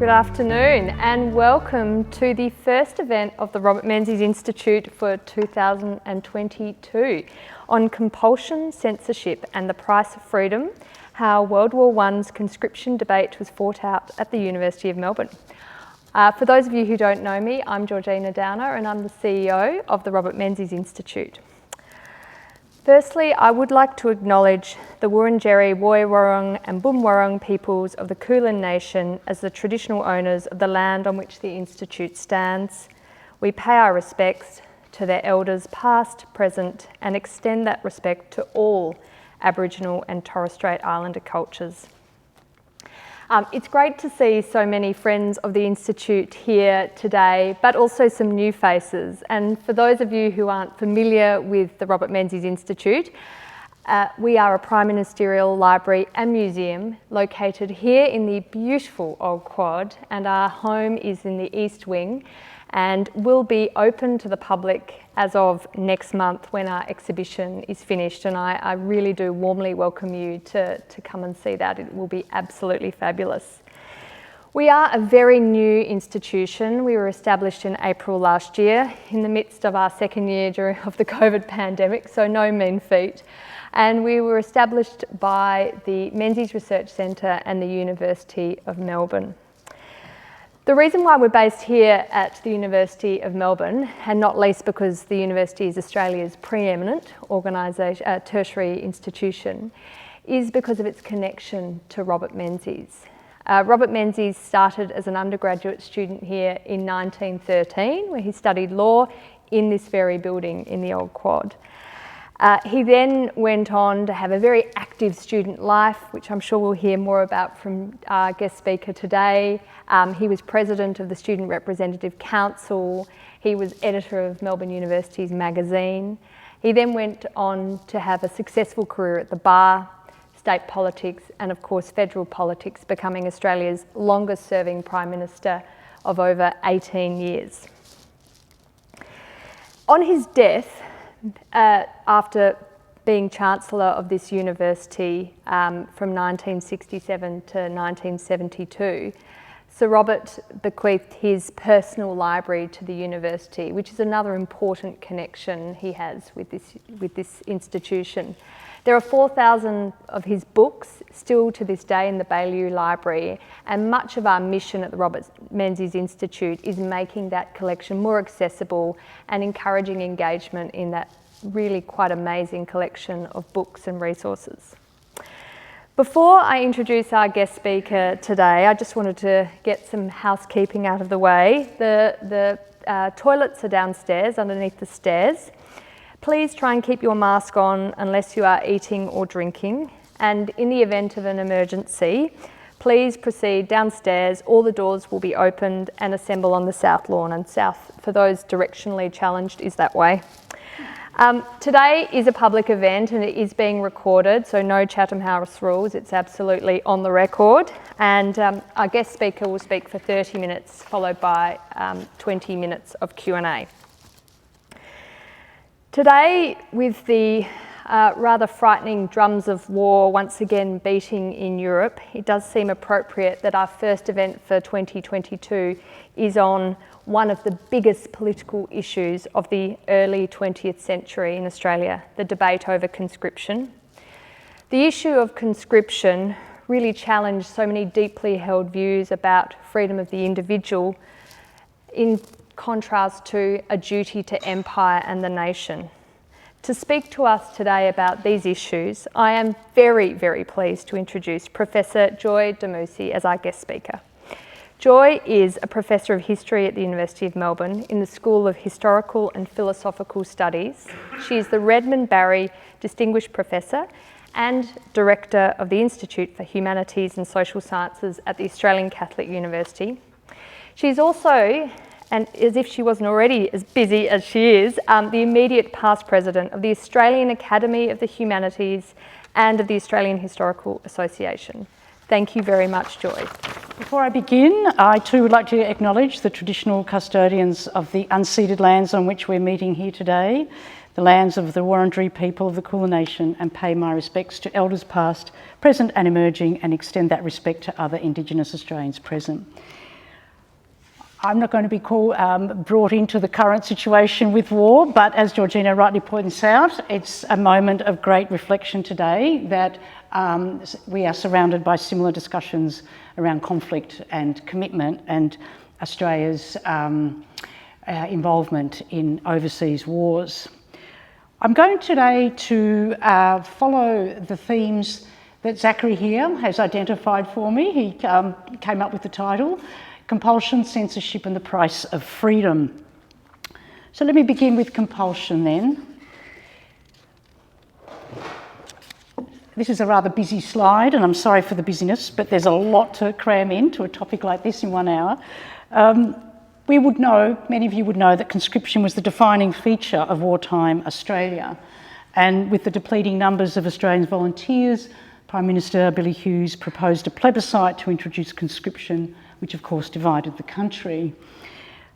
Good afternoon and welcome to the first event of the Robert Menzies Institute for 2022 on compulsion, censorship and the price of freedom, how World War I's conscription debate was fought out at the University of Melbourne. For those of you who don't know me, I'm Georgina Downer and I'm the CEO of the Robert Menzies Institute. Firstly, I would like to acknowledge the Wurundjeri, Woiwurrung and Boonwurrung peoples of the Kulin Nation as the traditional owners of the land on which the Institute stands. We pay our respects to their elders past, present and extend that respect to all Aboriginal and Torres Strait Islander cultures. It's great to see so many friends of the Institute here today, but also some new faces. And for those of you who aren't familiar with the Robert Menzies Institute, we are a Prime Ministerial Library and Museum located here in the beautiful Old Quad, and our home is in the East Wing and will be open to the public as of next month when our exhibition is finished. And I really do warmly welcome you to come and see that. It will be absolutely fabulous. We are a very new institution. We were established in April last year in the midst of our second year of the COVID pandemic, so no mean feat. And we were established by the Menzies Research Centre and the University of Melbourne. The reason why we're based here at the University of Melbourne, and not least because the university is Australia's preeminent tertiary institution, is because of its connection to Robert Menzies. Robert Menzies started as an undergraduate student here in 1913, where he studied law in this very building in the Old Quad. He then went on to have a very active student life, which I'm sure we'll hear more about from our guest speaker today. He was president of the Student Representative Council. He was editor of Melbourne University's magazine. He then went on to have a successful career at the bar, state politics, and of course federal politics, becoming Australia's longest serving Prime Minister of over 18 years. On his death, after being Chancellor of this university from 1967 to 1972, Sir Robert bequeathed his personal library to the university, which is another important connection he has with this institution. There are 4,000 of his books still to this day in the Baillieu Library, and much of our mission at the Robert Menzies Institute is making that collection more accessible and encouraging engagement in that really quite amazing collection of books and resources. Before I introduce our guest speaker today, I just wanted to get some housekeeping out of the way. The toilets are downstairs underneath the stairs. Please try and keep your mask on unless you are eating or drinking. And in the event of an emergency, please proceed downstairs. All the doors will be opened and assemble on the south lawn. And south, for those directionally challenged, is that way. Today is a public event and it is being recorded, so no Chatham House rules. It's absolutely on the record. And our guest speaker will speak for 30 minutes, followed by 20 minutes of Q&A. Today, with the rather frightening drums of war once again beating in Europe, it does seem appropriate that our first event for 2022 is on one of the biggest political issues of the early 20th century in Australia, the debate over conscription. The issue of conscription really challenged so many deeply held views about freedom of the individual in contrast to a duty to empire and the nation. To speak to us today about these issues, I am very, very pleased to introduce Professor Joy Damousi as our guest speaker. Joy is a Professor of History at the University of Melbourne in the School of Historical and Philosophical Studies. She is the Redmond Barry Distinguished Professor and Director of the Institute for Humanities and Social Sciences at the Australian Catholic University. She's also, and as if she wasn't already as busy as she is, the immediate past president of the Australian Academy of the Humanities and of the Australian Historical Association. Thank you very much, Joy. Before I begin, I too would like to acknowledge the traditional custodians of the unceded lands on which we're meeting here today, the lands of the Wurundjeri people of the Kulin Nation, and pay my respects to elders past, present and emerging, and extend that respect to other Indigenous Australians present. I'm not going to be brought into the current situation with war, but as Georgina rightly points out, it's a moment of great reflection today that we are surrounded by similar discussions around conflict and commitment and Australia's involvement in overseas wars. I'm going today to follow the themes that Zachary here has identified for me. He came up with the title, Compulsion, Censorship and the Price of Freedom. So let me begin with compulsion then. This is a rather busy slide, and I'm sorry for the busyness, but there's a lot to cram into a topic like this in 1 hour. We would know, many of you would know, that conscription was the defining feature of wartime Australia. And with the depleting numbers of Australian volunteers, Prime Minister Billy Hughes proposed a plebiscite to introduce conscription, which of course divided the country.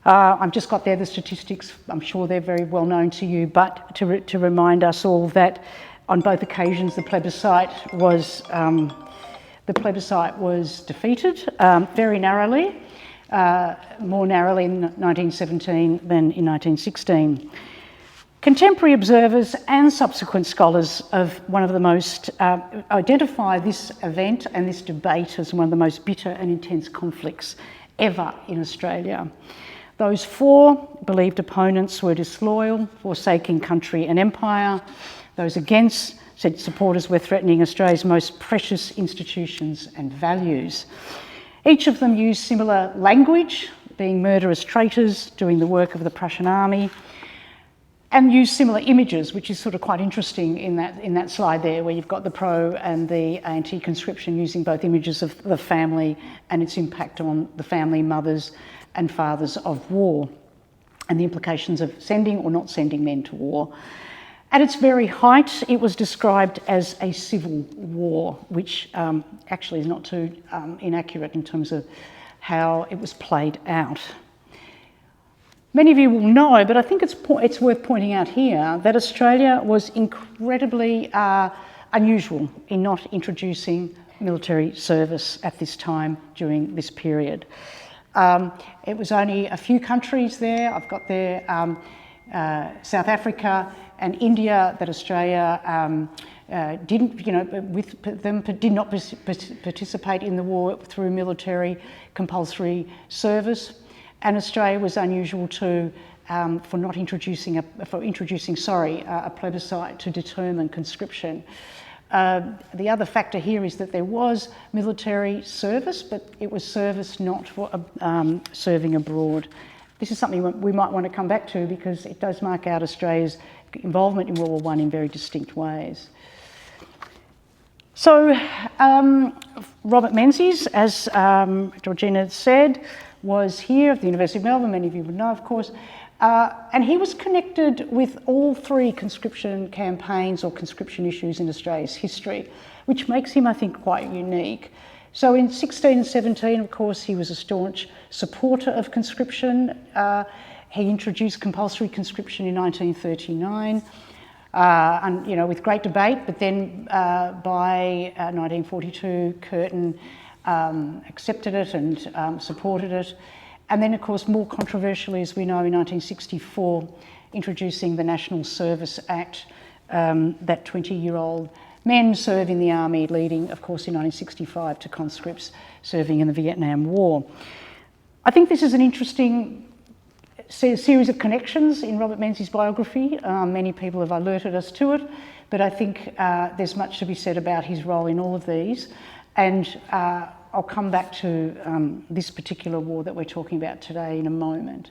I've just got there the statistics. I'm sure they're very well known to you, but to remind us all that on both occasions the plebiscite was defeated very narrowly, more narrowly in 1917 than in 1916. Contemporary observers and subsequent scholars of one of the most identify this event and this debate as one of the most bitter and intense conflicts ever in Australia. Those for believed opponents were disloyal, forsaking country and empire. Those against said supporters were threatening Australia's most precious institutions and values. Each of them used similar language, being murderous traitors, doing the work of the Prussian army, and use similar images, which is sort of quite interesting in that slide there, where you've got the pro and the anti-conscription using both images of the family and its impact on the family, mothers and fathers of war, and the implications of sending or not sending men to war. At its very height, it was described as a civil war, which actually is not too inaccurate in terms of how it was played out. Many of you will know, but I think it's worth pointing out here that Australia was incredibly unusual in not introducing military service at this time during this period. It was only a few countries there. I've got there South Africa and India that Australia didn't, with them did not participate in the war through military compulsory service. And Australia was unusual too for introducing a plebiscite to determine conscription. The other factor here is that there was military service, but it was service not for serving abroad. This is something we might want to come back to because it does mark out Australia's involvement in World War I in very distinct ways. So Robert Menzies, as Georgina said, was here at the University of Melbourne, many of you would know of course, and he was connected with all three conscription campaigns or conscription issues in Australia's history, which makes him, I think, quite unique. So in 16 and 17, of course, he was a staunch supporter of conscription. He introduced compulsory conscription in 1939, and with great debate. But then by 1942, Curtin accepted it and supported it. And then, of course, more controversially, as we know, in 1964, introducing the National Service Act, that 20-year-old men serve in the army, leading, of course, in 1965 to conscripts serving in the Vietnam War. I think this is an interesting series of connections in Robert Menzies' biography. Many people have alerted us to it, but I think there's much to be said about his role in all of these. And I'll come back to this particular war that we're talking about today in a moment.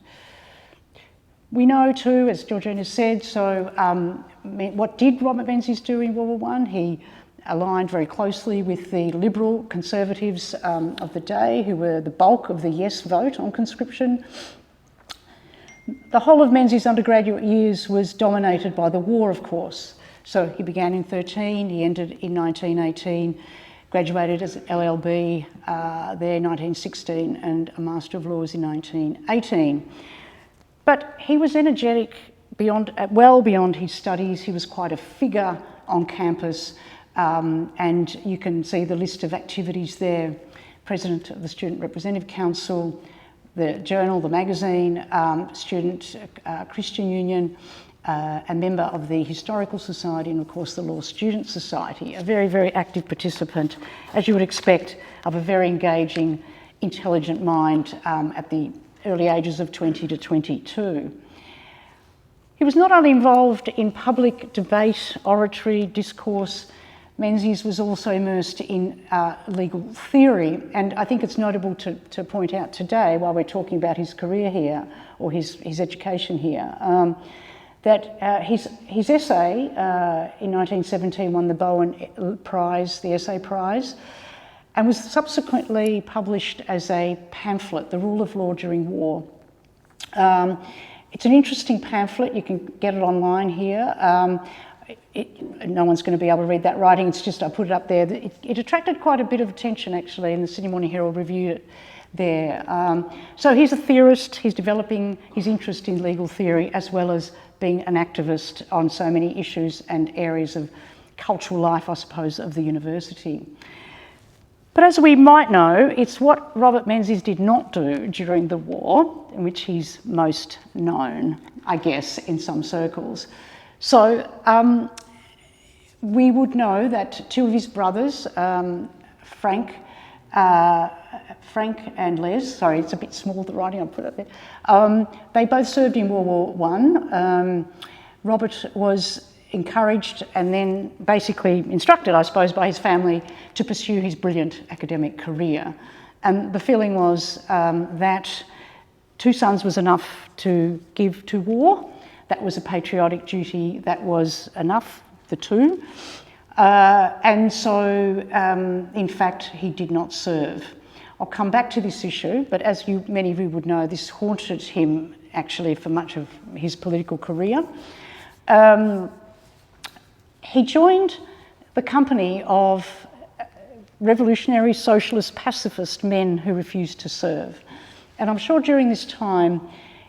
We know too, as Georgina said, so what did Robert Menzies do in World War I? He aligned very closely with the Liberal Conservatives of the day, who were the bulk of the yes vote on conscription. The whole of Menzies' undergraduate years was dominated by the war, of course. So he began in 13, he ended in 1918, graduated as an LLB there in 1916 and a Master of Laws in 1918. But he was energetic well beyond his studies. He was quite a figure on campus, and you can see the list of activities there. President of the Student Representative Council, the journal, the magazine, student Christian Union, a member of the Historical Society, and of course the Law Student Society, a very, very active participant, as you would expect, of a very engaging, intelligent mind at the early ages of 20 to 22. He was not only involved in public debate, oratory, discourse. Menzies was also immersed in legal theory, and I think it's notable to point out today, while we're talking about his career here, or his education here, that his essay in 1917 won the Bowen Prize, the Essay Prize, and was subsequently published as a pamphlet, The Rule of Law During War. It's an interesting pamphlet. You can get it online here. No one's going to be able to read that writing. It's just I put it up there. It attracted quite a bit of attention, actually, and the Sydney Morning Herald reviewed it there. So he's a theorist. He's developing his interest in legal theory as well as being an activist on so many issues and areas of cultural life, I suppose, of the university. But as we might know, it's what Robert Menzies did not do during the war, in which he's most known, I guess, in some circles. So we would know that two of his brothers, Frank and Les, sorry, it's a bit small, the writing, I'll put it there. They both served in World War I. Robert was encouraged and then basically instructed, I suppose, by his family to pursue his brilliant academic career. And the feeling was that two sons was enough to give to war. That was a patriotic duty, that was enough, the two. And so, in fact, he did not serve. I'll come back to this issue, but as many of you would know, this haunted him actually for much of his political career. He joined the company of revolutionary, socialist, pacifist men who refused to serve. And I'm sure during this time,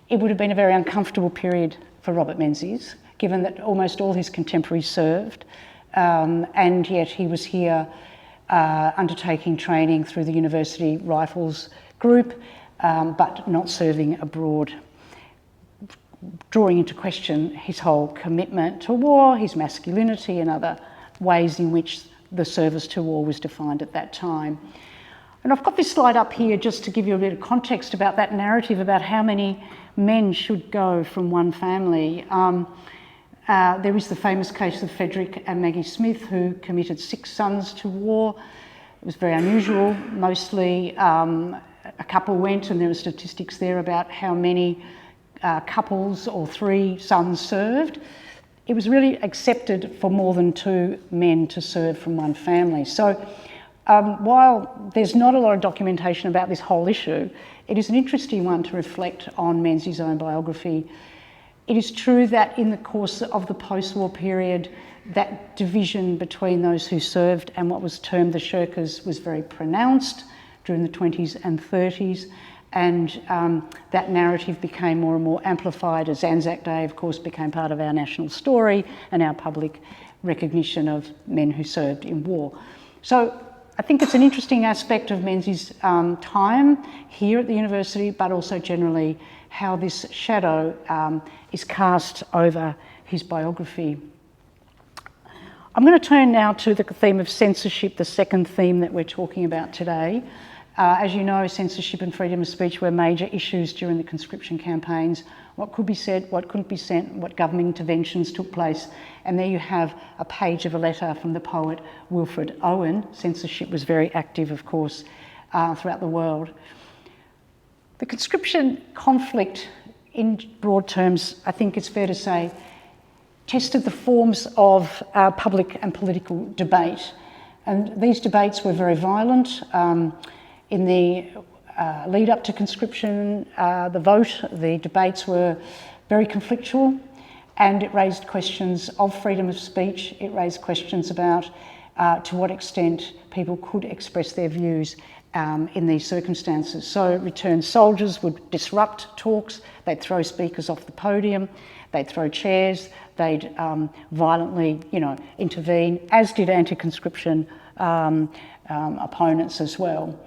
it would have been a very uncomfortable period for Robert Menzies, given that almost all his contemporaries served, and yet he was here undertaking training through the University Rifles Group, but not serving abroad, drawing into question his whole commitment to war, his masculinity, and other ways in which the service to war was defined at that time. And I've got this slide up here just to give you a bit of context about that narrative about how many men should go from one family. There is the famous case of Frederick and Maggie Smith, who committed 6 sons to war. It was very unusual. Mostly a couple went, and there are statistics there about how many couples or 3 sons served. It was really accepted for more than 2 men to serve from one family. So while there's not a lot of documentation about this whole issue, it is an interesting one to reflect on Menzies' own biography. It is true that in the course of the post-war period, that division between those who served and what was termed the shirkers was very pronounced during the 20s and 30s, and that narrative became more and more amplified as Anzac Day, of course, became part of our national story and our public recognition of men who served in war. So I think it's an interesting aspect of Menzies' time here at the university, but also generally how this shadow is cast over his biography. I'm going to turn now to the theme of censorship, the second theme that we're talking about today. As you know, censorship and freedom of speech were major issues during the conscription campaigns. What could be said, what couldn't be said, what government interventions took place. And there you have a page of a letter from the poet Wilfred Owen. Censorship was very active, of course, throughout the world. The conscription conflict, in broad terms, I think it's fair to say, tested the forms of public and political debate. And these debates were very violent. In the lead up to conscription, the vote, the debates were very conflictual, and it raised questions of freedom of speech. It raised questions about to what extent people could express their views in these circumstances. So returned soldiers would disrupt talks, they'd throw speakers off the podium, they'd throw chairs, they'd violently, intervene, as did anti-conscription opponents as well.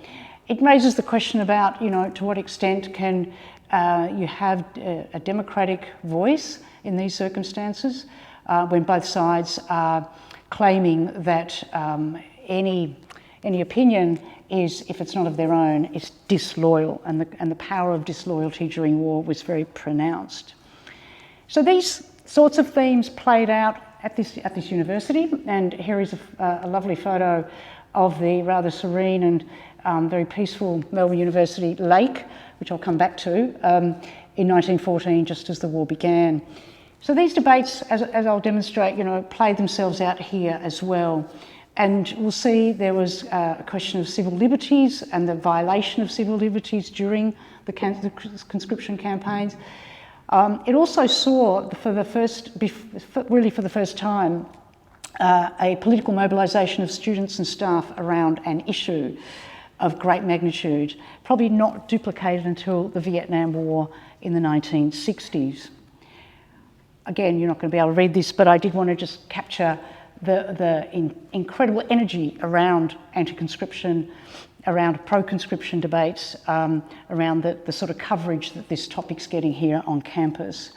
It raises the question about, to what extent can you have a democratic voice in these circumstances when both sides are claiming that any opinion is, if it's not of their own, is disloyal, and the power of disloyalty during war was very pronounced. So these sorts of themes played out at this university, and here is a lovely photo of the rather serene and very peaceful Melbourne University lake, which I'll come back to, in 1914, just as the war began. So these debates, as I'll demonstrate, played themselves out here as well. And we'll see there was a question of civil liberties and the violation of civil liberties during the conscription campaigns. It also saw, for the first time, a political mobilisation of students and staff around an issue of great magnitude, probably not duplicated until the Vietnam War in the 1960s. Again, you're not going to be able to read this, but I did want to just capture the incredible energy around anti-conscription, around pro-conscription debates, around the sort of coverage that this topic's getting here on campus.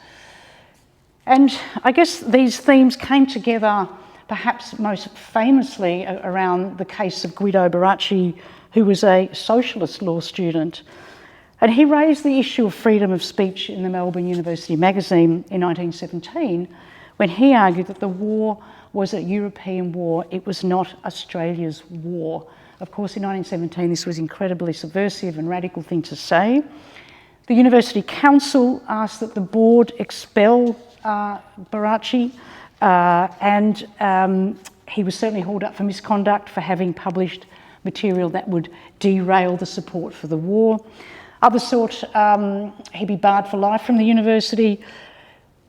And I guess these themes came together perhaps most famously around the case of Guido Barachi, who was a socialist law student. And he raised the issue of freedom of speech in the Melbourne University magazine in 1917, when he argued that the war was a European war, it was not Australia's war. Of course, in 1917, this was an incredibly subversive and radical thing to say. The University Council asked that the board expel Barachi, and he was certainly hauled up for misconduct for having published material that would derail the support for the war. Others thought he'd be barred for life from the university.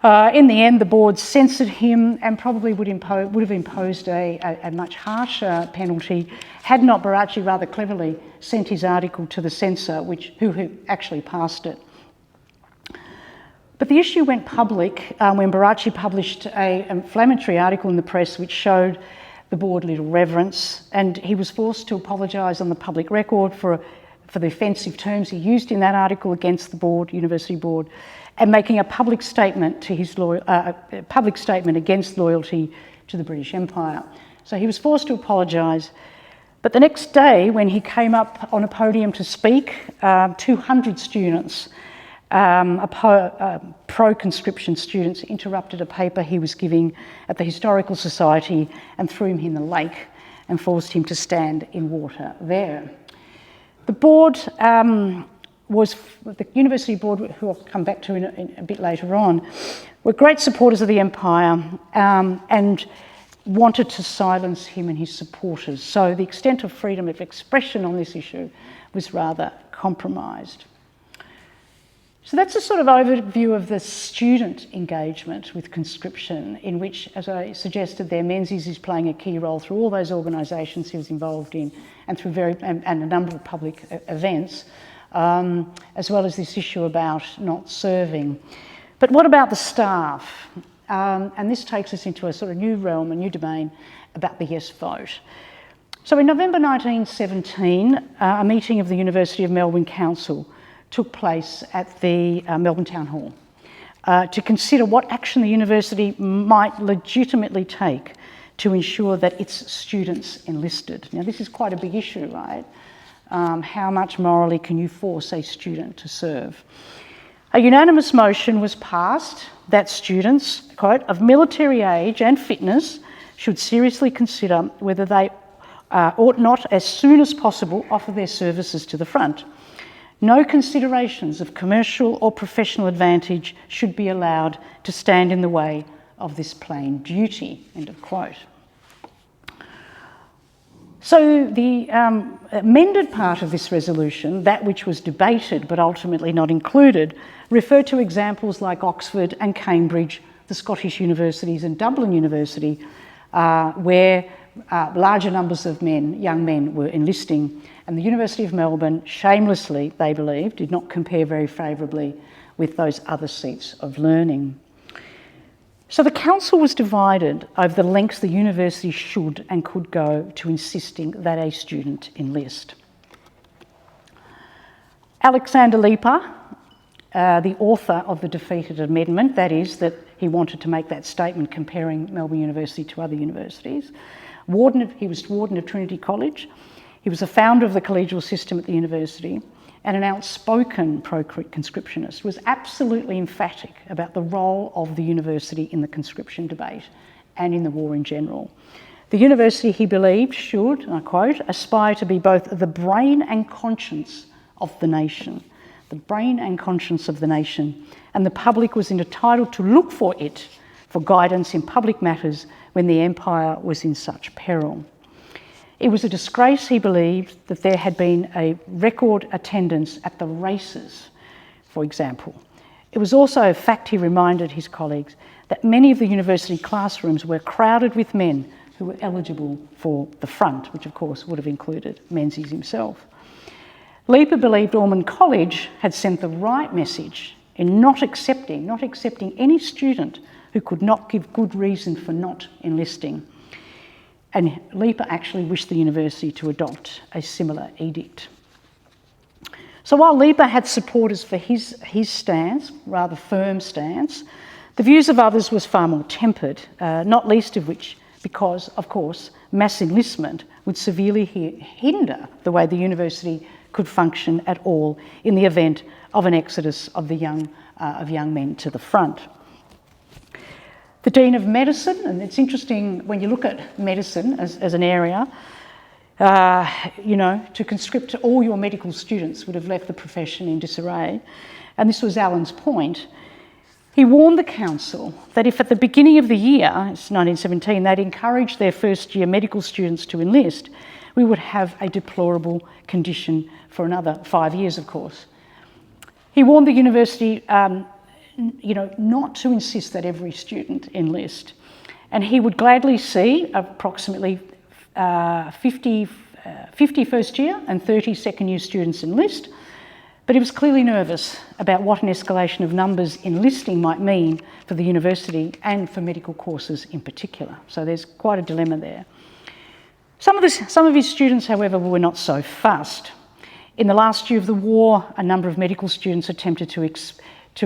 In the end, the board censored him and probably would have imposed a much harsher penalty had not Barachi rather cleverly sent his article to the censor, who actually passed it. But the issue went public when Barachi published an inflammatory article in the press which showed the board little reverence, and he was forced to apologise on the public record for the offensive terms he used in that article against the board, university board, and making a public statement against loyalty to the British Empire. So he was forced to apologise. But the next day, when he came up on a podium to speak, 200 students, pro-conscription students, interrupted a paper he was giving at the Historical Society and threw him in the lake and forced him to stand in water there. The board the university board, who I'll come back to in a bit later on, were great supporters of the empire and wanted to silence him and his supporters. So the extent of freedom of expression on this issue was rather compromised. So that's a sort of overview of the student engagement with conscription, in which, as I suggested there, Menzies is playing a key role through all those organisations he was involved in and through and a number of public events, as well as this issue about not serving. But what about the staff? And this takes us into a sort of new realm, a new domain about the yes vote. So in November 1917, a meeting of the University of Melbourne Council took place at the Melbourne Town Hall to consider what action the university might legitimately take to ensure that its students enlisted. Now, this is quite a big issue, right? How much morally can you force a student to serve? A unanimous motion was passed that students, quote, of military age and fitness should seriously consider whether they ought not as soon as possible offer their services to the front. No considerations of commercial or professional advantage should be allowed to stand in the way of this plain duty, end of quote. So the amended part of this resolution, that which was debated but ultimately not included, referred to examples like Oxford and Cambridge, the Scottish universities and Dublin University, where larger numbers of young men were enlisting, and the University of Melbourne, shamelessly, they believed, did not compare very favourably with those other seats of learning. So the council was divided over the lengths the university should and could go to insisting that a student enlist. Alexander Leaper, the author of the defeated amendment, that is, that he wanted to make that statement comparing Melbourne University to other universities. He was warden of Trinity College. He was a founder of the collegial system at the university and an outspoken pro-conscriptionist, was absolutely emphatic about the role of the university in the conscription debate and in the war in general. The university, he believed, should, and I quote, aspire to be both the brain and conscience of the nation. The brain and conscience of the nation, and the public was entitled to look for it for guidance in public matters when the empire was in such peril. It was a disgrace, he believed, that there had been a record attendance at the races, for example. It was also a fact, he reminded his colleagues, that many of the university classrooms were crowded with men who were eligible for the front, which of course would have included Menzies himself. Leaper believed Ormond College had sent the right message in not accepting any student who could not give good reason for not enlisting. And Leaper actually wished the university to adopt a similar edict. So while Leaper had supporters for his stance, rather firm stance, the views of others was far more tempered, not least of which because, of course, mass enlistment would severely hinder the way the university could function at all in the event of an exodus of young men to the front. The Dean of Medicine, and it's interesting when you look at medicine as an area, to conscript all your medical students would have left the profession in disarray, and this was Allen's point. He warned the council that if at the beginning of the year, it's 1917, they'd encouraged their first year medical students to enlist, we would have a deplorable condition for another 5 years, of course. He warned the university, not to insist that every student enlist, and he would gladly see approximately 50 first year and 30 second year students enlist, but he was clearly nervous about what an escalation of numbers enlisting might mean for the university and for medical courses in particular. So there's quite a dilemma there. Some of his students, however, were not so fussed. In the last year of the war, a number of medical students attempted to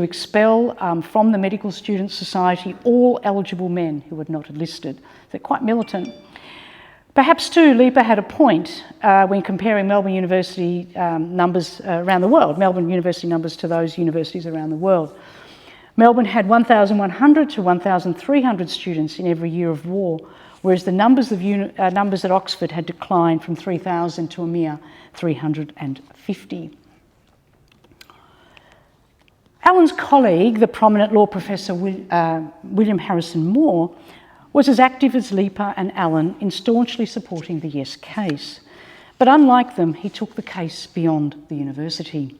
expel from the Medical Students' Society all eligible men who had not enlisted. They're quite militant. Perhaps too, Leaper had a point when comparing Melbourne University numbers around the world, Melbourne University numbers to those universities around the world. Melbourne had 1,100 to 1,300 students in every year of war, whereas the numbers at Oxford had declined from 3,000 to a mere 350. Allen's colleague, the prominent law professor William Harrison Moore, was as active as Leaper and Allen in staunchly supporting the yes case. But unlike them, he took the case beyond the university.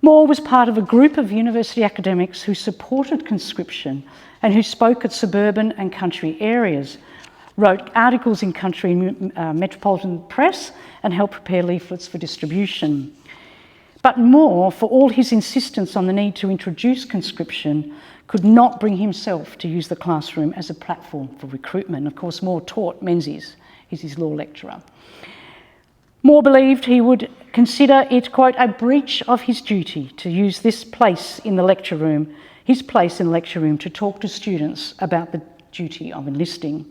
Moore was part of a group of university academics who supported conscription and who spoke at suburban and country areas, wrote articles in country metropolitan press and helped prepare leaflets for distribution. But Moore, for all his insistence on the need to introduce conscription, could not bring himself to use the classroom as a platform for recruitment. Of course, Moore taught Menzies, he's his law lecturer. Moore believed he would consider it, quote, a breach of his duty to use this place in the lecture room, his place in the lecture room, to talk to students about the duty of enlisting.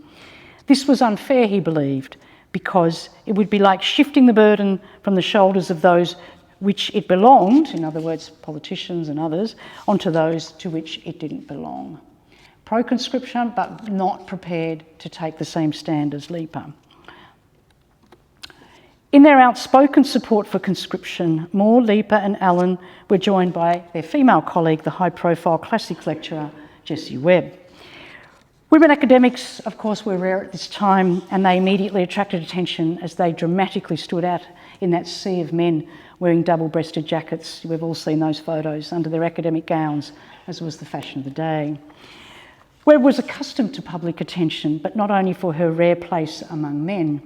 This was unfair, he believed, because it would be like shifting the burden from the shoulders of those which it belonged, in other words, politicians and others, onto those to which it didn't belong. Pro-conscription, but not prepared to take the same stand as Leaper. In their outspoken support for conscription, Moore, Leaper and Allen were joined by their female colleague, the high-profile classics lecturer, Jessie Webb. Women academics, of course, were rare at this time, and they immediately attracted attention as they dramatically stood out in that sea of men wearing double-breasted jackets. We've all seen those photos under their academic gowns, as was the fashion of the day. Webb was accustomed to public attention, but not only for her rare place among men.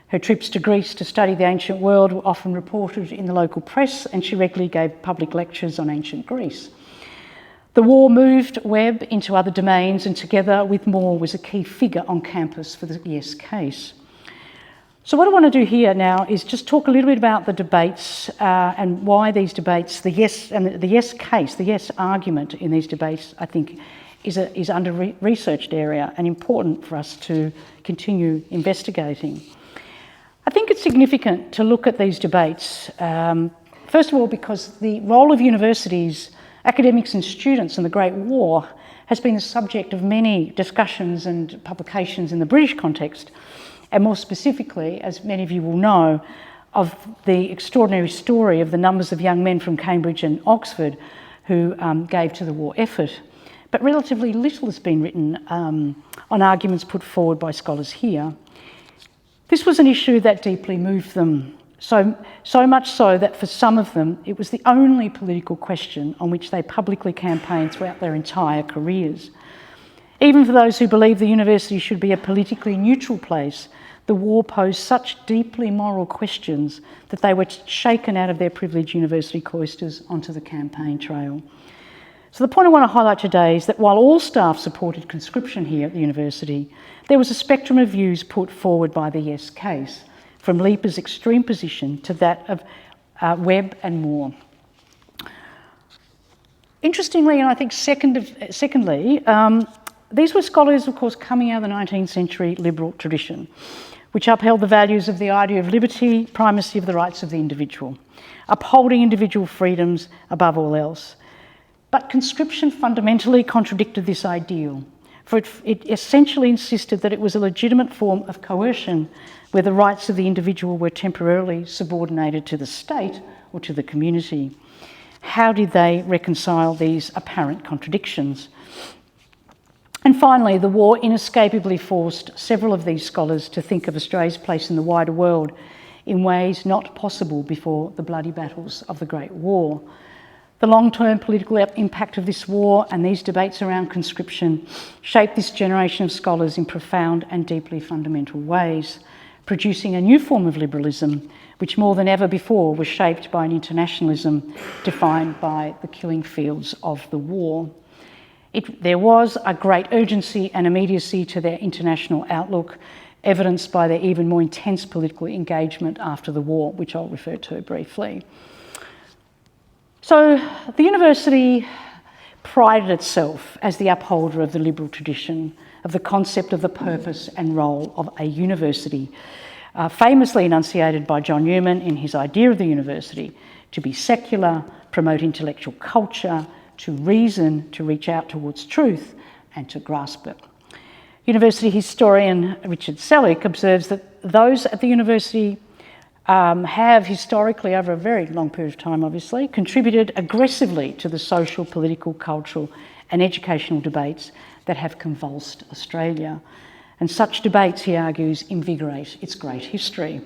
Her trips to Greece to study the ancient world were often reported in the local press, and she regularly gave public lectures on ancient Greece. The war moved Webb into other domains, and together with Moore was a key figure on campus for the yes case. So what I want to do here now is just talk a little bit about the debates and why these debates, the yes case, the yes argument in these debates, I think is under researched area and important for us to continue investigating. I think it's significant to look at these debates, first of all because the role of universities, academics and students in the Great War has been the subject of many discussions and publications in the British context, and more specifically, as many of you will know, of the extraordinary story of the numbers of young men from Cambridge and Oxford who gave to the war effort. But relatively little has been written on arguments put forward by scholars here. This was an issue that deeply moved them, so much so that for some of them it was the only political question on which they publicly campaigned throughout their entire careers. Even for those who believed the university should be a politically neutral place, the war posed such deeply moral questions that they were shaken out of their privileged university cloisters onto the campaign trail. So the point I want to highlight today is that while all staff supported conscription here at the university, there was a spectrum of views put forward by the yes case, from Leaper's extreme position to that of Webb and Moore. Interestingly, and I think secondly, these were scholars, of course, coming out of the 19th century liberal tradition, which upheld the values of the idea of liberty, primacy of the rights of the individual, upholding individual freedoms above all else. But conscription fundamentally contradicted this ideal, for it essentially insisted that it was a legitimate form of coercion where the rights of the individual were temporarily subordinated to the state or to the community. How did they reconcile these apparent contradictions? And finally, the war inescapably forced several of these scholars to think of Australia's place in the wider world in ways not possible before the bloody battles of the Great War. The long-term political impact of this war and these debates around conscription shaped this generation of scholars in profound and deeply fundamental ways, producing a new form of liberalism which more than ever before was shaped by an internationalism defined by the killing fields of the war. There was a great urgency and immediacy to their international outlook, evidenced by their even more intense political engagement after the war, which I'll refer to briefly. So the university prided itself as the upholder of the liberal tradition, of the concept of the purpose and role of a university, famously enunciated by John Newman in his idea of the university, to be secular, promote intellectual culture, to reason, to reach out towards truth, and to grasp it. University historian Richard Selleck observes that those at the university have historically, over a very long period of time obviously, contributed aggressively to the social, political, cultural and educational debates that have convulsed Australia. And such debates, he argues, invigorate its great history.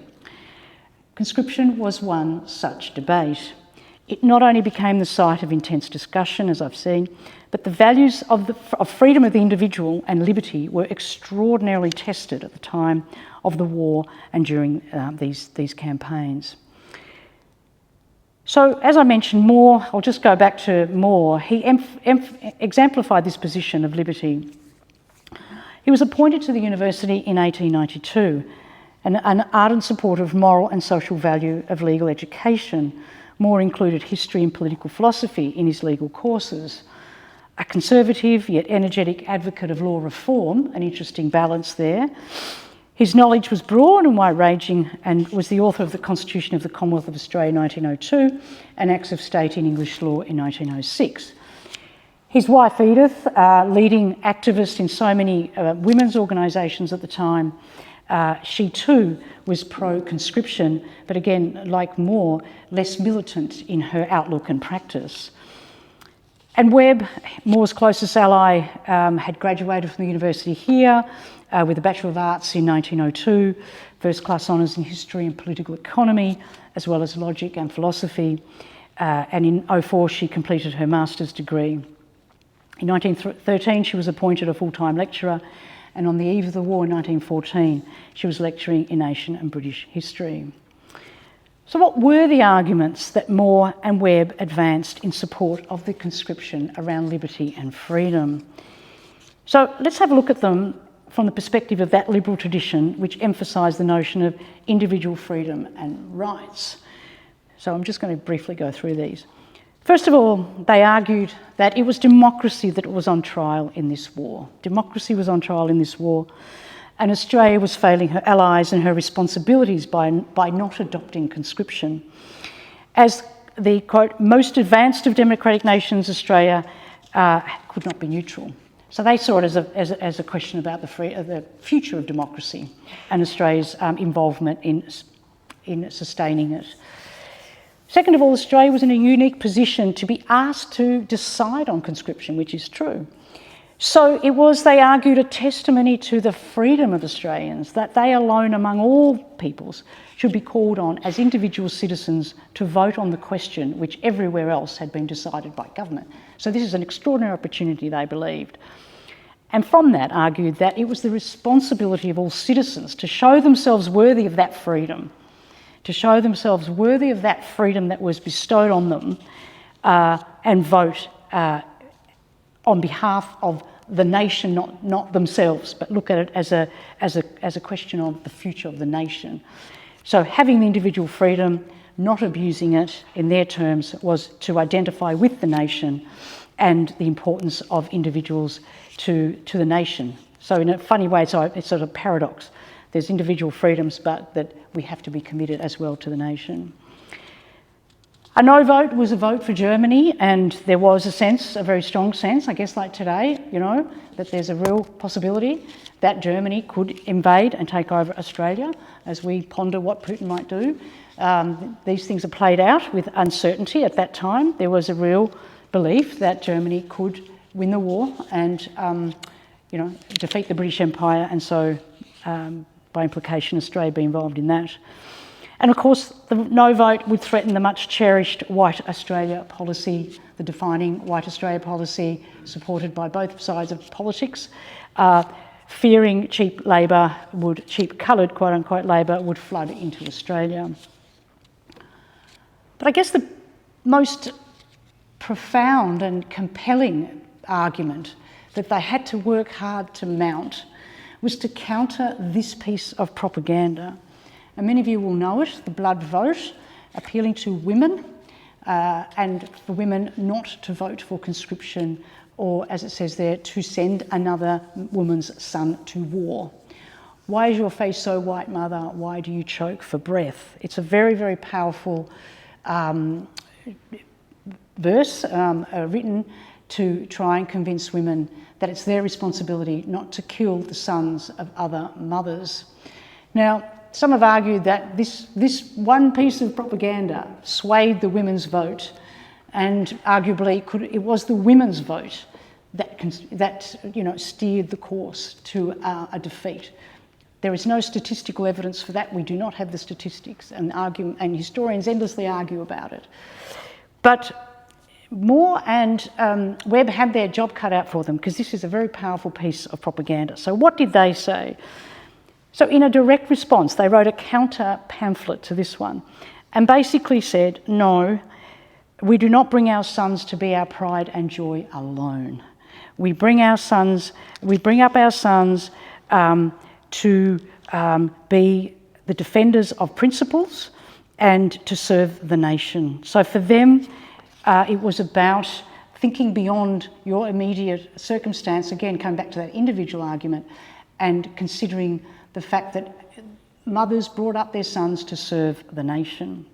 Conscription was one such debate. It not only became the site of intense discussion, as I've seen, but the values of freedom of the individual and liberty were extraordinarily tested at the time of the war and during these campaigns. So, as I mentioned, Moore, I'll just go back to Moore, he exemplified this position of liberty. He was appointed to the university in 1892, an ardent supporter of moral and social value of legal education. Moore included history and political philosophy in his legal courses. A conservative yet energetic advocate of law reform, an interesting balance there. His knowledge was broad and wide-ranging and was the author of the Constitution of the Commonwealth of Australia in 1902 and Acts of State in English law in 1906. His wife Edith, leading activist in so many women's organisations at the time, she too was pro-conscription, but again, like Moore, less militant in her outlook and practice. And Webb, Moore's closest ally, had graduated from the university here with a Bachelor of Arts in 1902, first-class honours in history and political economy, as well as logic and philosophy. And in 2004, she completed her master's degree. In 1913, she was appointed a full-time lecturer, and on the eve of the war in 1914, she was lecturing in Asian and British history. So what were the arguments that Moore and Webb advanced in support of the conscription around liberty and freedom? So let's have a look at them from the perspective of that liberal tradition which emphasised the notion of individual freedom and rights. So I'm just going to briefly go through these. First of all, they argued that it was democracy that was on trial in this war. Democracy was on trial in this war, and Australia was failing her allies and her responsibilities by not adopting conscription. As the, quote, most advanced of democratic nations, Australia could not be neutral. So they saw it as a question about the future of democracy and Australia's involvement in sustaining it. Second of all, Australia was in a unique position to be asked to decide on conscription, which is true. So it was, they argued, a testimony to the freedom of Australians, that they alone among all peoples should be called on as individual citizens to vote on the question which everywhere else had been decided by government. So this is an extraordinary opportunity, they believed. And from that argued that it was the responsibility of all citizens to show themselves worthy of that freedom, that was bestowed on them, and vote on behalf of the nation, not themselves, but look at it as a question of the future of the nation. So having the individual freedom, not abusing it in their terms, was to identify with the nation and the importance of individuals to the nation. So in a funny way, it's sort of a paradox. There's individual freedoms, but that we have to be committed as well to the nation. A no vote was a vote for Germany, and there was a very strong sense, I guess like today, that there's a real possibility that Germany could invade and take over Australia as we ponder what Putin might do. These things are played out with uncertainty at that time. There was a real belief that Germany could win the war and, defeat the British Empire, and so by implication, Australia be involved in that. And of course, the no vote would threaten the much cherished White Australia policy, the defining White Australia policy supported by both sides of politics, fearing cheap coloured, quote unquote, labour would flood into Australia. But I guess the most profound and compelling argument that they had to work hard to mount was to counter this piece of propaganda. And many of you will know it, the blood vote, appealing to women and for women not to vote for conscription, or as it says there, to send another woman's son to war. Why is your face so white, mother? Why do you choke for breath? It's a very, very powerful verse written to try and convince women that it's their responsibility not to kill the sons of other mothers. Now, some have argued that this one piece of propaganda swayed the women's vote, and arguably it was the women's vote that steered the course to a defeat. There is no statistical evidence for that. We do not have the statistics, and historians endlessly argue about it. But Moore and Webb had their job cut out for them, because this is a very powerful piece of propaganda. So what did they say? So in a direct response, they wrote a counter pamphlet to this one and basically said, no, we do not bring our sons to be our pride and joy alone. We bring up our sons to be the defenders of principles and to serve the nation. So for them, it was about thinking beyond your immediate circumstance, again, coming back to that individual argument, and considering the fact that mothers brought up their sons to serve the nation.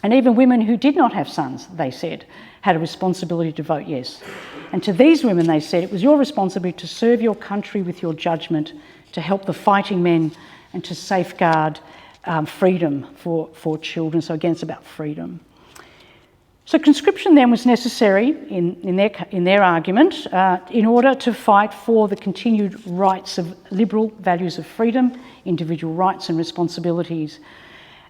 And even women who did not have sons, they said, had a responsibility to vote yes. And to these women, they said, it was your responsibility to serve your country with your judgment, to help the fighting men, and to safeguard freedom for children. So again, it's about freedom. So conscription then was necessary in their argument in order to fight for the continued rights of liberal values of freedom, individual rights and responsibilities.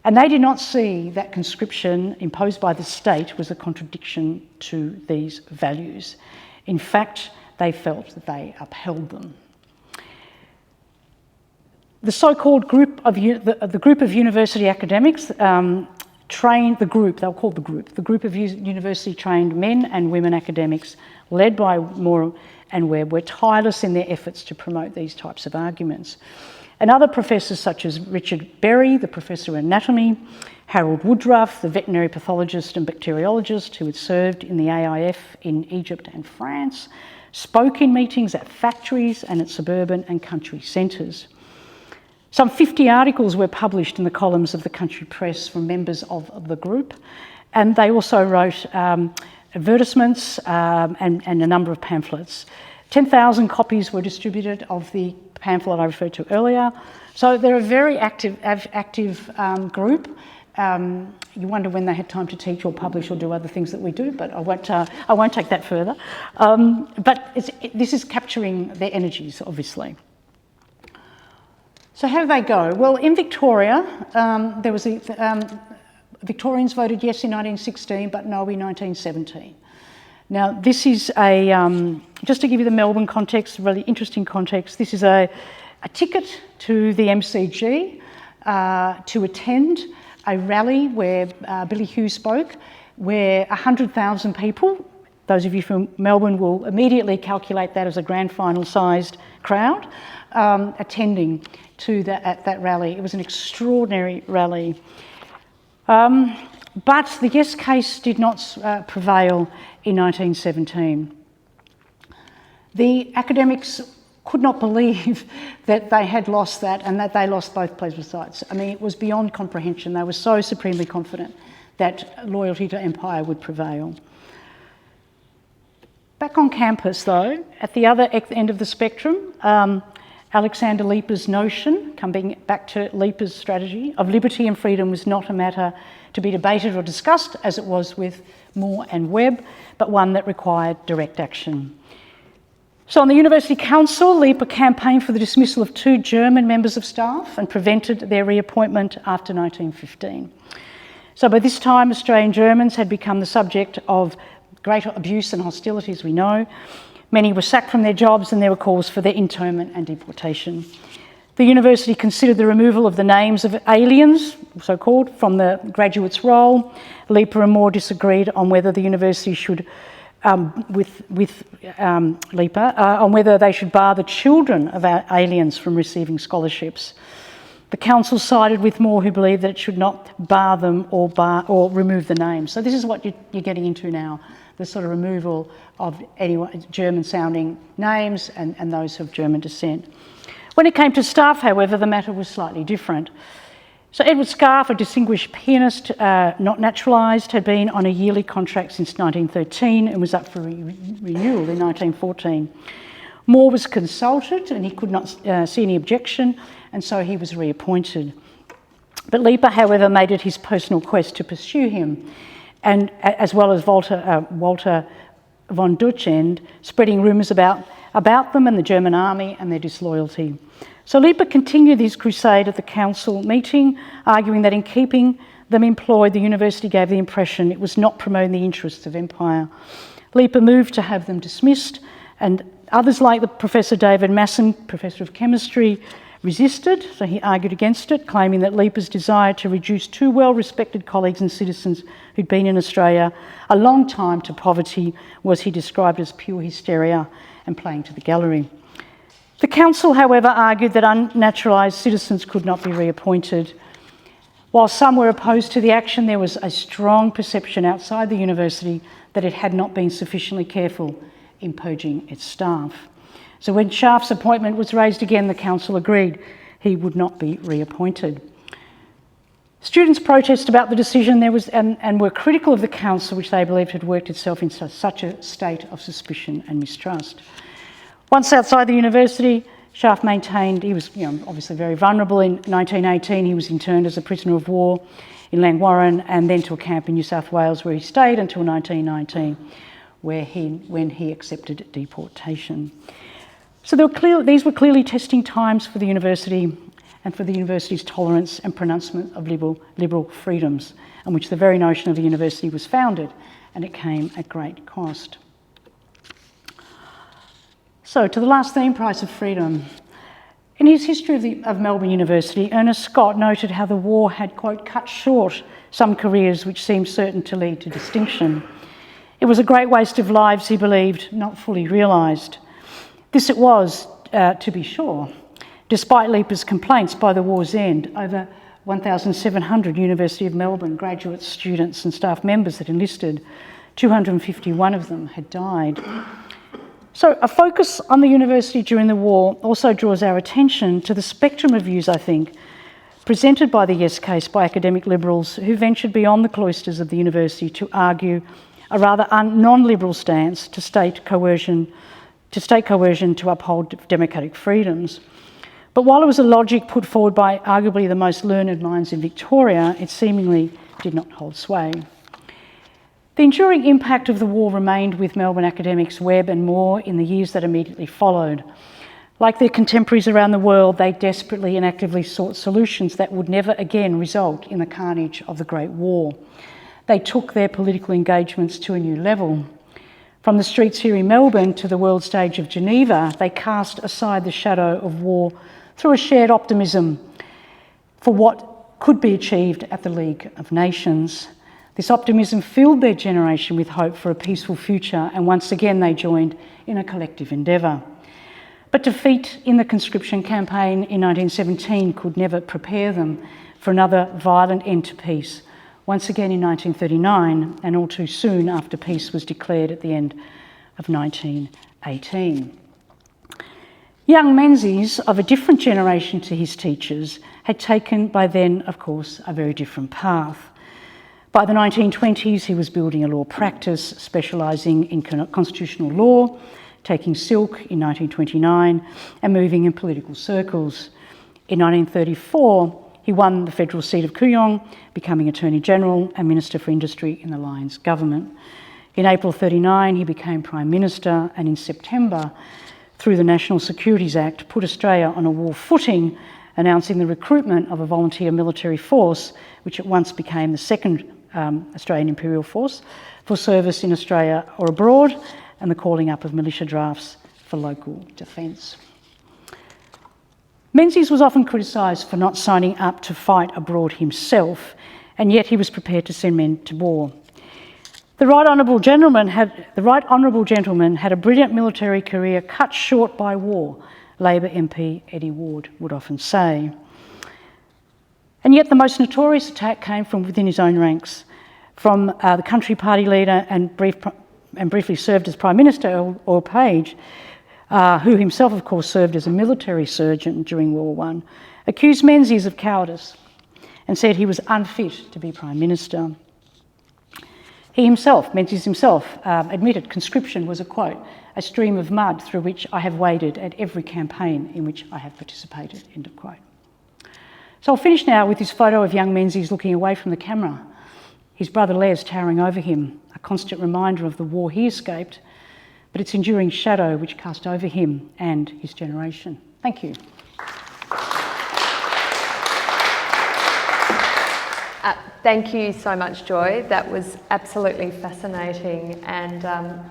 And they did not see that conscription imposed by the state was a contradiction to these values. In fact, they felt that they upheld them. The so-called group of university academics trained the group, they were called the group of university-trained men and women academics, led by Moore and Webb were tireless in their efforts to promote these types of arguments. And other professors such as Richard Berry, the professor of anatomy, Harold Woodruff, the veterinary pathologist and bacteriologist who had served in the AIF in Egypt and France, spoke in meetings at factories and at suburban and country centres. Some 50 articles were published in the columns of the country press from members of the group, and they also wrote advertisements and a number of pamphlets. 10,000 copies were distributed of the pamphlet I referred to earlier. So they're a very active group. You wonder when they had time to teach or publish or do other things that we do, but I won't take that further. But this is capturing their energies, obviously. So how did they go? Well, in Victoria, there was Victorians voted yes in 1916, but no in 1917. Now, this is just to give you the Melbourne context, really interesting context, this is a ticket to the MCG to attend a rally where Billy Hughes spoke, where 100,000 people, those of you from Melbourne will immediately calculate that as a grand final sized crowd, attending to that rally. It was an extraordinary rally. But the yes case did not prevail in 1917. The academics could not believe that they had lost that and that they lost both plebiscites. I mean, it was beyond comprehension. They were so supremely confident that loyalty to empire would prevail. Back on campus, though, at the other end of the spectrum, Alexander Leeper's notion, coming back to Leeper's strategy, of liberty and freedom was not a matter to be debated or discussed, as it was with Moore and Webb, but one that required direct action. So on the University Council, Leeper campaigned for the dismissal of 2 German members of staff and prevented their reappointment after 1915. So by this time, Australian Germans had become the subject of great abuse and hostility, as we know. Many were sacked from their jobs and there were calls for their internment and deportation. The university considered the removal of the names of aliens, so-called, from the graduates' roll. Leeper and Moore disagreed on whether the university should, with Leeper, on whether they should bar the children of aliens from receiving scholarships. The council sided with Moore, who believed that it should not bar them or remove the names. So this is what you're getting into now, the sort of removal of any German-sounding names and those of German descent. When it came to staff, however, the matter was slightly different. So Edward Scarfe, a distinguished pianist, not naturalised, had been on a yearly contract since 1913 and was up for renewal in 1914. Moore was consulted and he could not see any objection, and so he was reappointed. But Leeper, however, made it his personal quest to pursue him, and as well as Walter von Duchend, spreading rumours about them and the German army and their disloyalty. So Leeper continued his crusade at the council meeting, arguing that in keeping them employed, the university gave the impression it was not promoting the interests of empire. Leeper moved to have them dismissed, and others like the Professor David Masson, Professor of Chemistry, resisted, so he argued against it, claiming that Leeper's desire to reduce 2 well-respected colleagues and citizens who'd been in Australia a long time to poverty was, he described, as pure hysteria and playing to the gallery. The council, however, argued that unnaturalised citizens could not be reappointed. While some were opposed to the action, there was a strong perception outside the university that it had not been sufficiently careful in purging its staff. So when Sharf's appointment was raised again, the council agreed he would not be reappointed. Students protested about the decision and were critical of the council, which they believed had worked itself into such a state of suspicion and mistrust. Once outside the university, Sharf maintained he was obviously very vulnerable. In 1918, he was interned as a prisoner of war in Langwarrin and then to a camp in New South Wales where he stayed until 1919, when he accepted deportation. So these were clearly testing times for the university and for the university's tolerance and pronouncement of liberal freedoms, on which the very notion of the university was founded, and it came at great cost. So to the last theme, price of freedom. In his history of Melbourne University, Ernest Scott noted how the war had, quote, cut short some careers which seemed certain to lead to distinction. It was a great waste of lives, he believed, not fully realised. This it was, to be sure. Despite Leaper's complaints, by the war's end, over 1,700 University of Melbourne graduates, students and staff members that enlisted, 251 of them had died. So a focus on the university during the war also draws our attention to the spectrum of views, I think, presented by the Yes case by academic liberals who ventured beyond the cloisters of the university to argue a rather non-liberal stance to state coercion to uphold democratic freedoms. But while it was a logic put forward by arguably the most learned minds in Victoria, it seemingly did not hold sway. The enduring impact of the war remained with Melbourne academics Webb and Moore in the years that immediately followed. Like their contemporaries around the world, they desperately and actively sought solutions that would never again result in the carnage of the Great War. They took their political engagements to a new level. From the streets here in Melbourne to the world stage of Geneva, they cast aside the shadow of war through a shared optimism for what could be achieved at the League of Nations. This optimism filled their generation with hope for a peaceful future, and once again they joined in a collective endeavour. But defeat in the conscription campaign in 1917 could never prepare them for another violent end to peace, once again in 1939, and all too soon after peace was declared at the end of 1918. Young Menzies, of a different generation to his teachers, had taken by then, of course, a very different path. By the 1920s, he was building a law practice, specialising in constitutional law, taking silk in 1929 and moving in political circles. In 1934, he won the federal seat of Kooyong, becoming Attorney General and Minister for Industry in the Lyons government. In April 1939, he became Prime Minister, and in September, through the National Securities Act, put Australia on a war footing, announcing the recruitment of a volunteer military force, which at once became the second Australian Imperial Force, for service in Australia or abroad, and the calling up of militia drafts for local defence. Menzies was often criticised for not signing up to fight abroad himself, and yet he was prepared to send men to war. The Right Honourable Gentleman had a brilliant military career cut short by war, Labor MP Eddie Ward would often say. And yet the most notorious attack came from within his own ranks, from the Country Party leader and briefly served as Prime Minister, Earl Page, who himself, of course, served as a military surgeon during World War I, accused Menzies of cowardice and said he was unfit to be Prime Minister. Menzies himself, admitted conscription was, a quote, "a stream of mud through which I have waded at every campaign in which I have participated," end of quote. So I'll finish now with this photo of young Menzies looking away from the camera, his brother Les towering over him, a constant reminder of the war he escaped, but its enduring shadow which cast over him and his generation. Thank you. Thank you so much, Joy. That was absolutely fascinating, and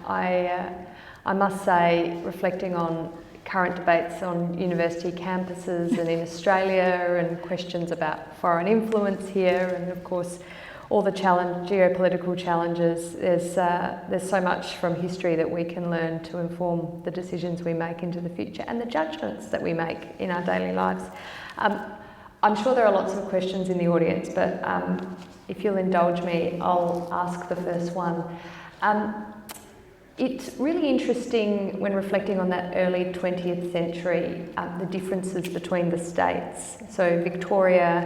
I must say, reflecting on current debates on university campuses and in Australia, and questions about foreign influence here, and of course all the geopolitical challenges, there's so much from history that we can learn to inform the decisions we make into the future and the judgments that we make in our daily lives. I'm sure there are lots of questions in the audience, but if you'll indulge me, I'll ask the first one. It's really interesting when reflecting on that early 20th century, the differences between the states. So Victoria,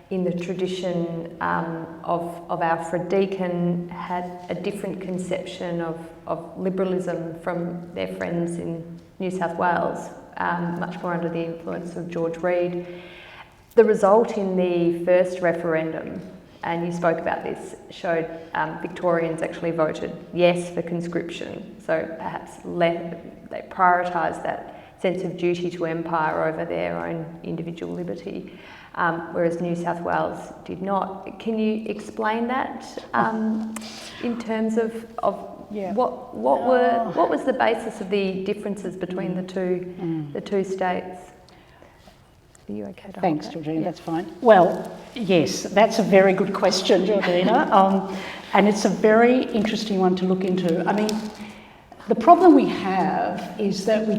in the tradition of Alfred Deakin, had a different conception of liberalism from their friends in New South Wales, much more under the influence of George Reid. The result in the first referendum, and you spoke about this, showed Victorians actually voted yes for conscription. So perhaps they prioritised that sense of duty to empire over their own individual liberty, whereas New South Wales did not. Can you explain that in terms of what was the basis of the differences between the two states? Are you okay to Thanks, hold that? Georgina, Yeah. that's fine. Well, yes, that's a very good question, Georgina, and it's a very interesting one to look into. I mean, The problem we have is that we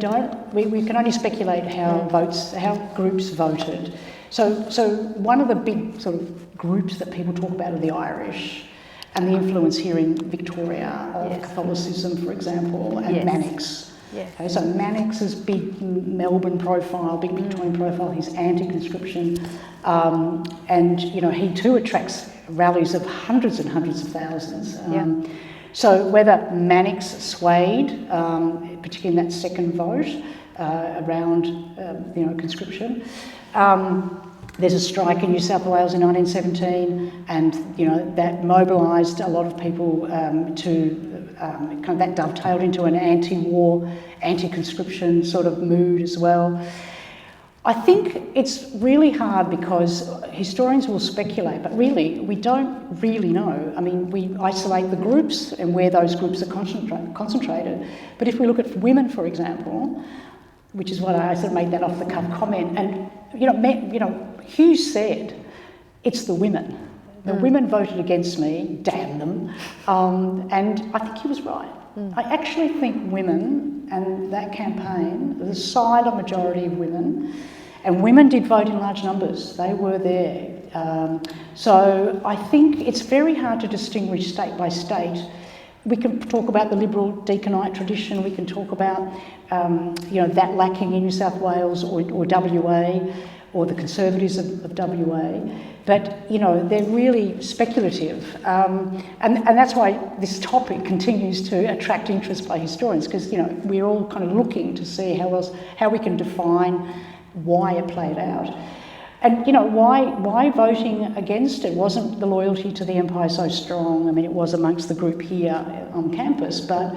can only speculate how groups voted. So one of the big sort of groups that people talk about are the Irish, and the influence here in Victoria of Catholicism, for example, and Mannix. Yes. Okay, so Mannix's big Melbourne profile, big Victorian profile, he's anti-conscription, and he too attracts rallies of hundreds and hundreds of thousands. So whether Mannix swayed, particularly in that second vote around conscription. There's a strike in New South Wales in 1917, and that mobilised a lot of people that dovetailed into an anti-war, anti-conscription sort of mood as well. I think it's really hard because historians will speculate, but really we don't really know. I mean, we isolate the groups and where those groups are concentrated. But if we look at women, for example, which is what I sort of made that off the cuff comment, and Hughes said, "It's the women. The women voted against me, damn them," and I think he was right. I actually think women and that campaign, the silent majority of women, and women did vote in large numbers. They were there. So I think it's very hard to distinguish state by state. We can talk about the Liberal deaconite tradition. We can talk about that lacking in New South Wales or WA, or the Conservatives of WA. But, they're really speculative. And that's why this topic continues to attract interest by historians, because, we're all kind of looking to see how we can define why it played out. And, why voting against it? Wasn't the loyalty to the empire so strong? I mean, it was amongst the group here on campus, but,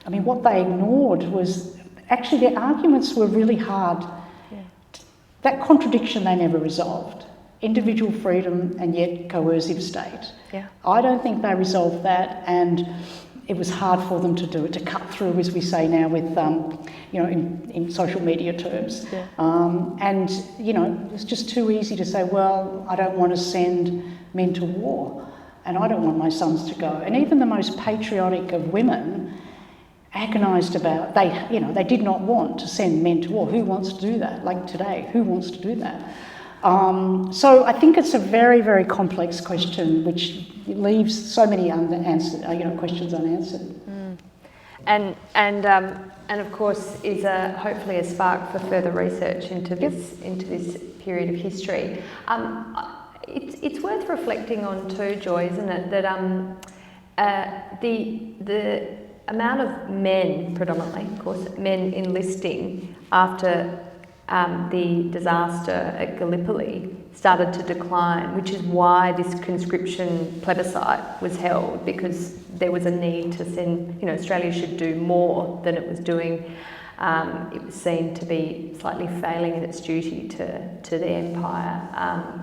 I mean, what they ignored was actually their arguments were really hard. That contradiction they never resolved. Individual freedom and yet coercive state. I don't think they resolved that, and it was hard for them to do it, to cut through, as we say now, with in social media terms. And it's just too easy to say, well, I don't want to send men to war, and I don't want my sons to go. And even the most patriotic of women agonised about, they did not want to send men to war. Who wants to do that? Like today, who wants to do that? So I think it's a very, very complex question, which leaves so many questions unanswered. And of course is hopefully a spark for further research into this period of history. It's worth reflecting on too, Joy, isn't it, that the amount of men, predominantly, of course, men enlisting after the disaster at Gallipoli started to decline, which is why this conscription plebiscite was held, because there was a need to send, Australia should do more than it was doing. It was seen to be slightly failing in its duty to the empire,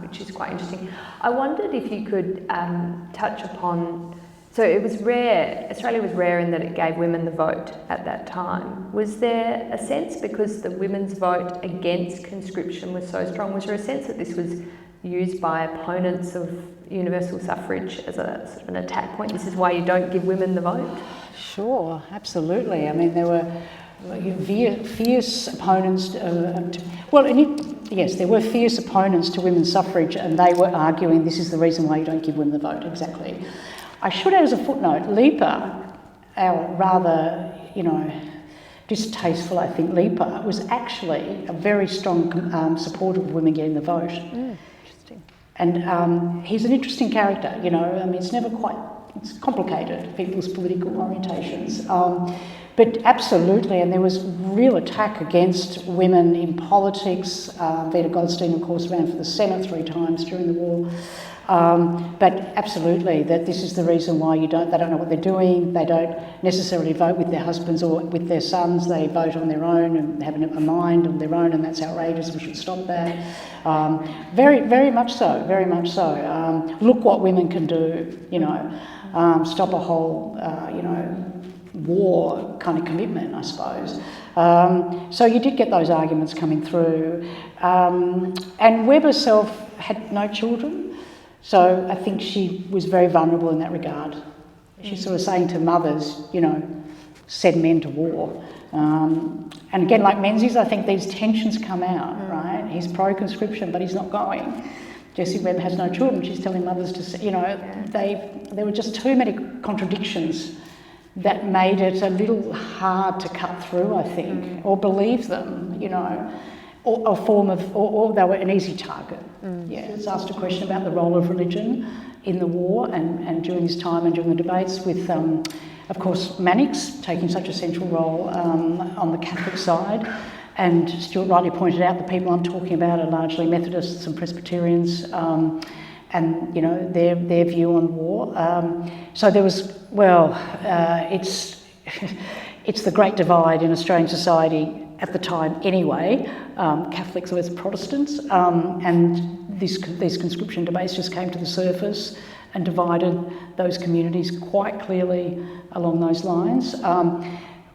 which is quite interesting. I wondered if you could touch upon, so it was rare, Australia was rare in that it gave women the vote at that time. Was there a sense, because the women's vote against conscription was so strong, was there a sense that this was used by opponents of universal suffrage as a sort of an attack point? This is why you don't give women the vote? Sure, absolutely. I mean, there were fierce opponents. Yes, there were fierce opponents to women's suffrage, and they were arguing this is the reason why you don't give women the vote, exactly. I should add as a footnote, Leaper, our rather, distasteful, I think, Leaper, was actually a very strong supporter of women getting the vote. Interesting. And he's an interesting character, I mean, it's complicated, people's political orientations. But absolutely, and there was real attack against women in politics. Vita Goldstein, of course, ran for the Senate 3 times during the war. But absolutely, that this is the reason why they don't know what they're doing. They don't necessarily vote with their husbands or with their sons. They vote on their own and have a mind of their own, and that's outrageous. We should stop that. Very, very much so. Very much so. Look what women can do. Stop a whole, war kind of commitment, I suppose. So you did get those arguments coming through. And Webb herself had no children. So I think she was very vulnerable in that regard. She's sort of saying to mothers, send men to war. And again, like Menzies, I think these tensions come out, right? He's pro-conscription, but he's not going. Jessie Webb has no children. She's telling mothers to, there were just too many contradictions that made it a little hard to cut through, I think, or believe them, or they were an easy target. Yeah, it's asked a question about the role of religion in the war and during this time and during the debates with, of course, Mannix taking such a central role on the Catholic side. And Stuart rightly pointed out the people I'm talking about are largely Methodists and Presbyterians, and their view on war. So there was, it's the great divide in Australian society at the time anyway, Catholics versus Protestants, and these conscription debates just came to the surface and divided those communities quite clearly along those lines.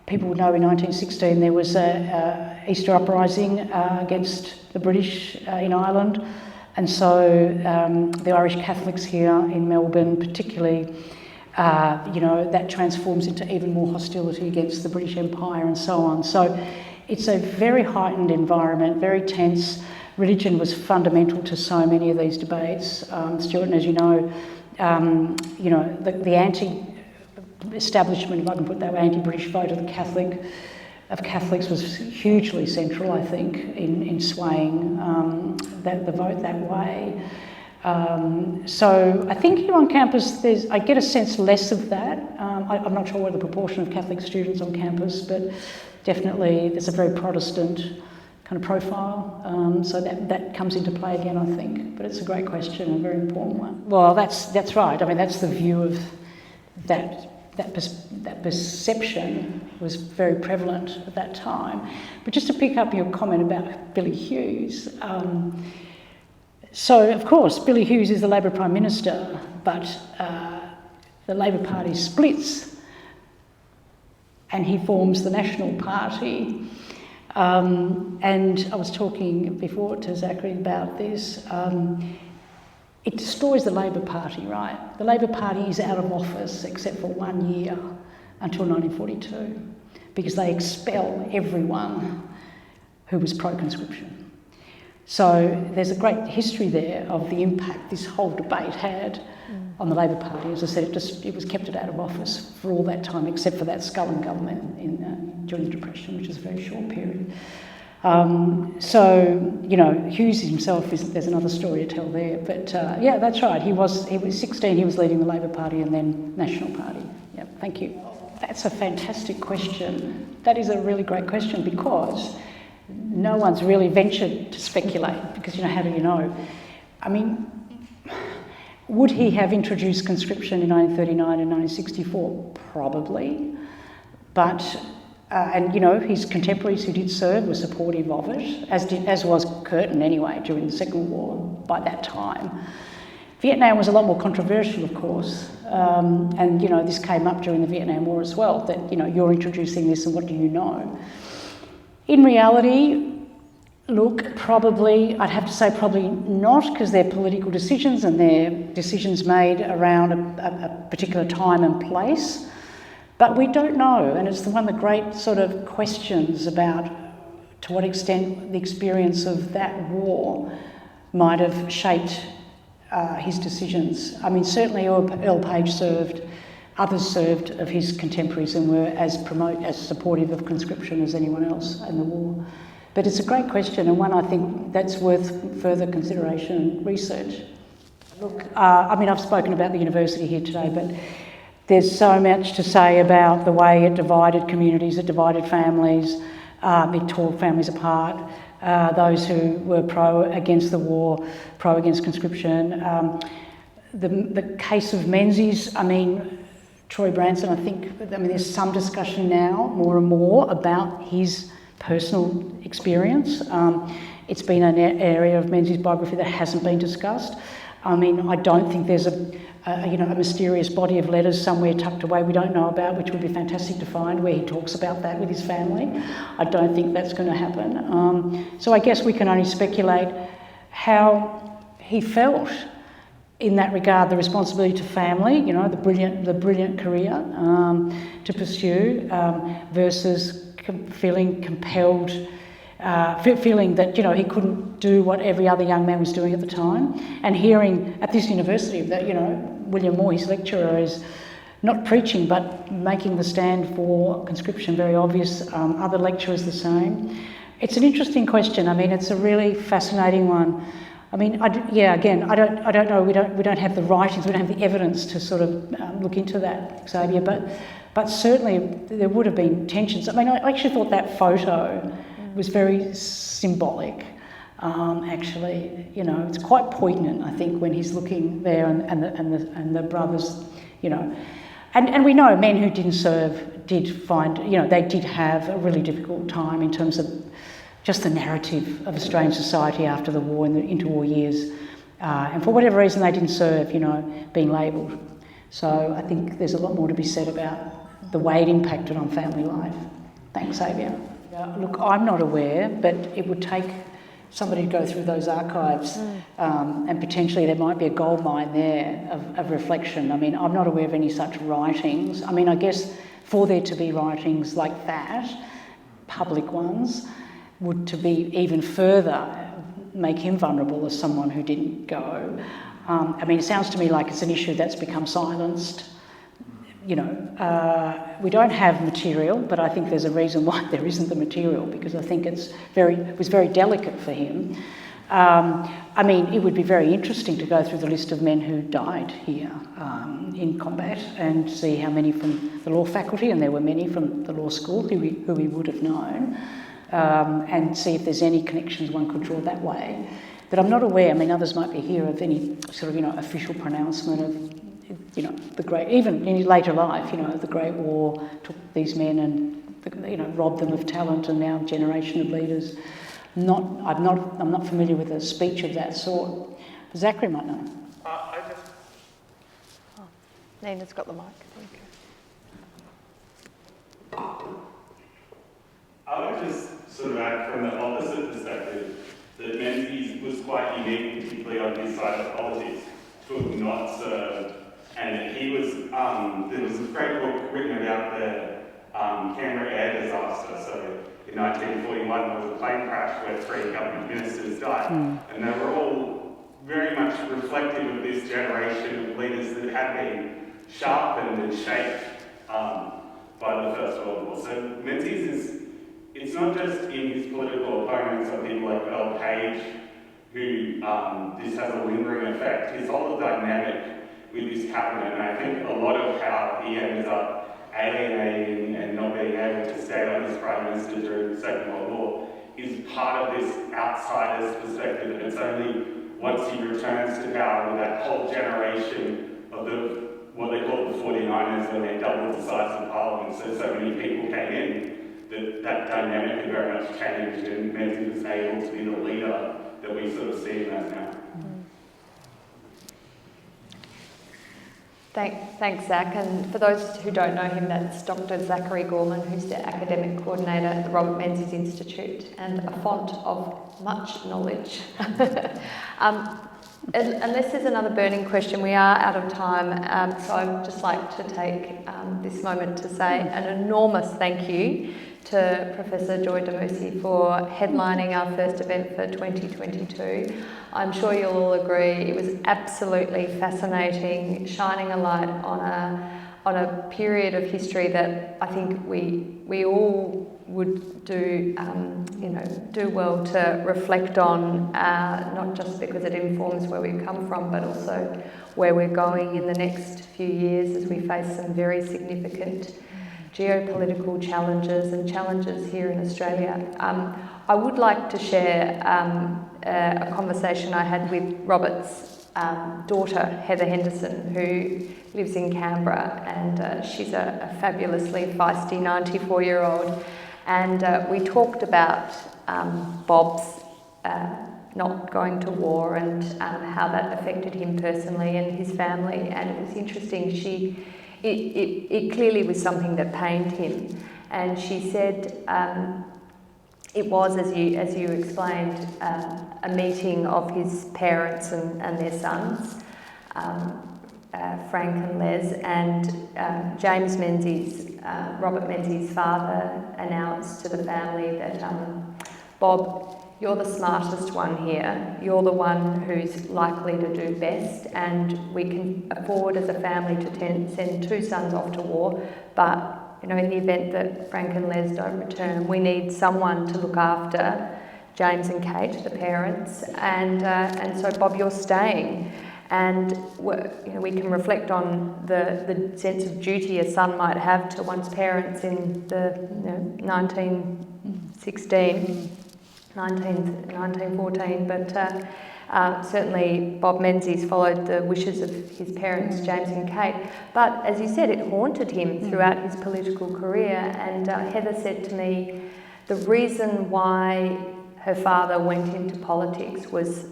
People would know in 1916 there was a Easter uprising against the British in Ireland, and so the Irish Catholics here in Melbourne particularly, that transforms into even more hostility against the British Empire and so on. So it's a very heightened environment, very tense. Religion was fundamental to so many of these debates. Stuart, and as you know, the anti-establishment, if I can put that way, anti-British vote of Catholics was hugely central, I think, in swaying the vote that way. So I think here on campus, I get a sense less of that. I'm not sure what the proportion of Catholic students on campus, but definitely there's a very Protestant kind of profile. So that comes into play again, I think. But it's a great question, a very important one. Well, that's right. I mean, that's the view of that perception was very prevalent at that time. But just to pick up your comment about Billy Hughes, so of course Billy Hughes is the Labor Prime Minister, but the Labor Party splits and he forms the National Party. And I was talking before to Zachary about this. It destroys the Labor Party, right? The Labor Party is out of office except for 1 year until 1942 because they expel everyone who was pro-conscription. So there's a great history there of the impact this whole debate had on the Labor Party. As I said, it was kept out of office for all that time except for that Scullin government during the Depression, which is a very short period. Hughes himself, there's another story to tell there. But yeah, that's right. He was 16, he was leading the Labor Party and then National Party. Yeah, thank you. That's a fantastic question. That is a really great question because no one's really ventured to speculate because, how do you know? I mean, would he have introduced conscription in 1939 and 1964? Probably. But his contemporaries who did serve were supportive of it, as was Curtin anyway during the Second World War by that time. Vietnam was a lot more controversial, of course, and this came up during the Vietnam War as well, that you're introducing this and what do you know? In reality, look, I'd have to say probably not, because they're political decisions and they're decisions made around a particular time and place. But we don't know, and it's one of the great sort of questions about to what extent the experience of that war might have shaped his decisions. I mean, certainly Earl Page served, others served of his contemporaries and were as supportive of conscription as anyone else in the war. But it's a great question and one I think that's worth further consideration and research. Look, I've spoken about the university here today, but there's so much to say about the way it divided communities, it divided families, it tore families apart, those who were against the war, against conscription. The case of Menzies, Troy Branson, there's some discussion now, more and more, about his personal experience. It's been an area of Menzies' biography that hasn't been discussed. I don't think there's a mysterious body of letters somewhere tucked away we don't know about, which would be fantastic to find, where he talks about that with his family. I don't think that's going to happen. So I guess we can only speculate how he felt in that regard, the responsibility to family, you know, the brilliant career to pursue, versus feeling compelled, feeling that, you know, he couldn't do what every other young man was doing at the time, and hearing at this university that, you know, William Moore, his lecturer, is not preaching but making the stand for conscription very obvious, other lecturers the same. It's an interesting question. I mean, it's a really fascinating one. I mean, I don't know. We don't have the writings. We don't have the evidence to sort of look into that, Xavier. But certainly there would have been tensions. I mean, I actually thought that photo was very symbolic. Actually, you know, it's quite poignant. I think when he's looking there and the brothers, you know, and we know men who didn't serve did find, you know, they did have a really difficult time in terms of just the narrative of Australian society after the war, in the interwar years, and for whatever reason they didn't serve, you know, being labelled. So I think there's a lot more to be said about the way it impacted on family life. Thanks, Xavier. Look, I'm not aware, but it would take somebody to go through those archives, and potentially there might be a goldmine there of reflection. I mean, I'm not aware of any such writings. I mean, I guess for there to be writings like that, public ones, would to be even further make him vulnerable as someone who didn't go. I mean, it sounds to me like it's an issue that's become silenced. You know, we don't have material, but I think there's a reason why there isn't the material, because I think it was very delicate for him. I mean, it would be very interesting to go through the list of men who died here in combat and see how many from the law faculty, and there were many from the law school who we would have known. And see if there's any connections one could draw that way. But I'm not aware, I mean, others might be here, of any sort of, you know, official pronouncement of, you know, the great, even in his later life, you know, the Great War took these men and, you know, robbed them of talent, and now a generation of leaders. I'm not familiar with a speech of that sort. Zachary might know. Nina's got the mic, thank you. I would just sort of add from the opposite perspective that Menzies was quite unique, particularly on his side of politics, to have not served, and that he was, there was a great book written about the Canberra air disaster. So in 1941 there was a plane crash where 3 government ministers died, and they were all very much reflective of this generation of leaders that had been sharpened and shaped by the First World War. So Menzies it's not just in his political opponents or people like Earl Page who this has a lingering effect. His whole dynamic with this cabinet, and I think a lot of how he ended up alienating and not being able to stay on as Prime Minister during the Second World War is part of this outsider's perspective, and it's only once he returns to power with that whole generation of what they call the 49ers, when they doubled the size of Parliament, so many people came in, that dynamic had very much changed, and Menzies was able to be the leader that we sort of see in that now. Thanks, Zach. And for those who don't know him, that's Dr. Zachary Gorman, who's the academic coordinator at the Robert Menzies Institute and a font of much knowledge. Unless there's another burning question, we are out of time, so I'd just like to take this moment to say an enormous thank you to Professor Joy Damousi for headlining our first event for 2022. I'm sure you'll all agree it was absolutely fascinating, shining a light on a period of history that I think we all would do well to reflect on, not just because it informs where we've come from, but also where we're going in the next few years as we face some very significant geopolitical challenges and challenges here in Australia. I would like to share a conversation I had with Robert's daughter, Heather Henderson, who lives in Canberra, and she's a fabulously feisty 94-year-old. And we talked about Bob's not going to war and how that affected him personally and his family. And it was interesting. It clearly was something that pained him, and she said it was, as you explained, a meeting of his parents and their sons, Frank and Les, and James Menzies, Robert Menzies' father, announced to the family that, Bob, you're the smartest one here, you're the one who's likely to do best, and we can afford as a family to send 2 sons off to war, but in the event that Frank and Les don't return, we need someone to look after James and Kate, the parents, and so Bob, you're staying. And we can reflect on the sense of duty a son might have to one's parents in the 1916, 1914, but certainly Bob Menzies followed the wishes of his parents, James and Kate. But as you said, it haunted him throughout his political career, and Heather said to me the reason why her father went into politics was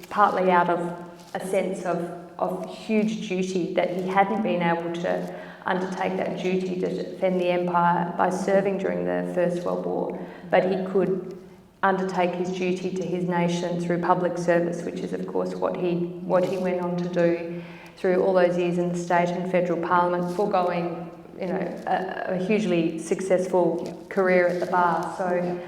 partly out of a sense of huge duty, that he hadn't been able to undertake that duty to defend the empire by serving during the First World War, but he could undertake his duty to his nation through public service, which is of course what he went on to do through all those years in the state and federal parliament, foregoing a hugely successful career at the bar. So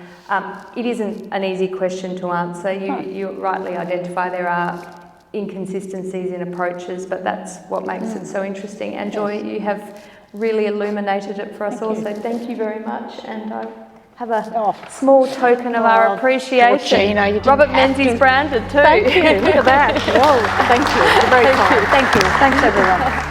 it isn't an easy question to answer. You rightly identify there are inconsistencies in approaches, but that's what makes it so interesting. And Joy, you have really illuminated it for us all, so thank you very much. And I have a small token of our appreciation. Georgina, Robert Menzies branded too. Thank you, look at that. Whoa, thank you, you're very kind. Thank you. Thanks everyone.